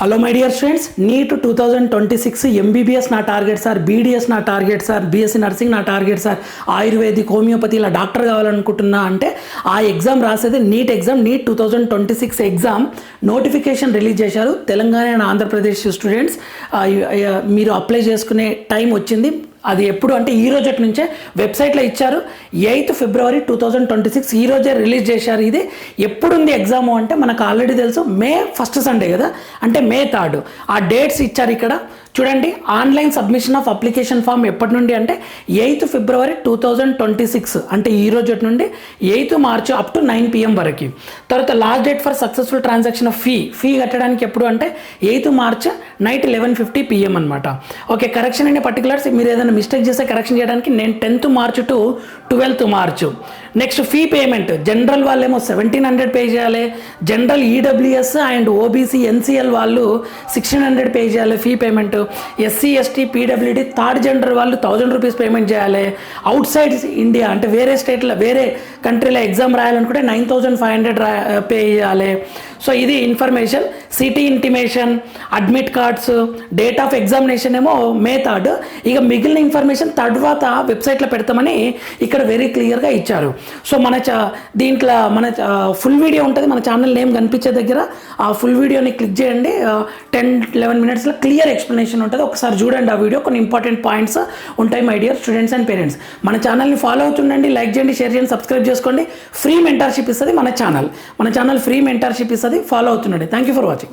Hello my dear students, NEET 2026 MBBS నా target sir, BDS నా target sir, BSc nursing నా target sir, ayurvedic, homeopathy ఇలా doctor కావాలనుకుంటున్నా అంటే ఆ ఎగ్జామ్ రాసేది NEET exam. NEET 2026 exam notification release చేశారు తెలంగాణ అండ్ ఆంధ్రప్రదేశ్ స్టూడెంట్స్. మీరు అప్లై చేసుకునే టైం వచ్చింది. అది ఎప్పుడు అంటే ఈ రోజటి నుంచే వెబ్సైట్లో ఇచ్చారు. 8th February 2026 ఈ రోజే రిలీజ్ చేశారు. ఇది ఎప్పుడుంది ఎగ్జాము అంటే మనకు ఆల్రెడీ తెలుసు, May 1st సండే కదా, అంటే May 3rd. ఆ డేట్స్ ఇచ్చారు ఇక్కడ చూడండి. Online submission of application form ఎప్పటి నుండి అంటే 8th February 2026 అంటే ఈ రోజు నుండి 8th March up to 9 PM వరకు. తర్వాత last date for successful transaction of fee కట్టడానికి ఎప్పుడు అంటే 8th March నైట్ 11:50 PM అనమాట. ఓకే, కరెక్షన్ అనే పర్టికులర్స్ మీరు ఏదైనా మిస్టేక్ చేస్తే కరెక్షన్ చేయడానికి నేను 10th March to 12th March. Next fee payment, general వాళ్ళేమో 1700 పే చేయాలి, general EWS and OBC NCL వాళ్ళు 1600 పే చేయాలి fee payment. SC ST PWD third gender వాళ్ళు 1000 రూపీస్ పేమెంట్ చేయాలి. అవుట్ సైడ్ ఇండియా అంటే వేరే స్టేట్లో వేరే కంట్రీలో ఎగ్జామ్ రాయాలనుకుంటే 9500 పే చేయాలి. సో ఇది information. City intimation, admit cards, date of examination ఏమో May 3rd. ఇక మిగిలిన ఇన్ఫర్మేషన్ తర్వాత వెబ్సైట్లో పెడతామని ఇక్కడ వెరీ క్లియర్గా ఇచ్చారు. సో దీంట్లో మన ఫుల్ వీడియో ఉంటుంది, మన ఛానల్ నేమ్ కనిపించే దగ్గర ఆ ఫుల్ వీడియోని క్లిక్ చేయండి. 10-11 minutesలో క్లియర్ ఎక్స్ప్లెనేషన్ ఉంటుంది. ఒకసారి చూడండి ఆ వీడియో, కొన్ని ఇంపార్టెంట్ పాయింట్స్ ఉంటాయి my dear students and parents. మన ఛానల్ని ఫాలో అవుతుండండి, లైక్ చేయండి, షేర్ చేయండి, సబ్స్క్రైబ్ చేసుకోండి. ఫ్రీ మెంటర్షిప్ ఇస్తుంది మన ఛానల్ ఫ్రీ మెంటర్షిప్ ఇస్తుంది, ఫాలో అవుతుండండి. Thank you for watching.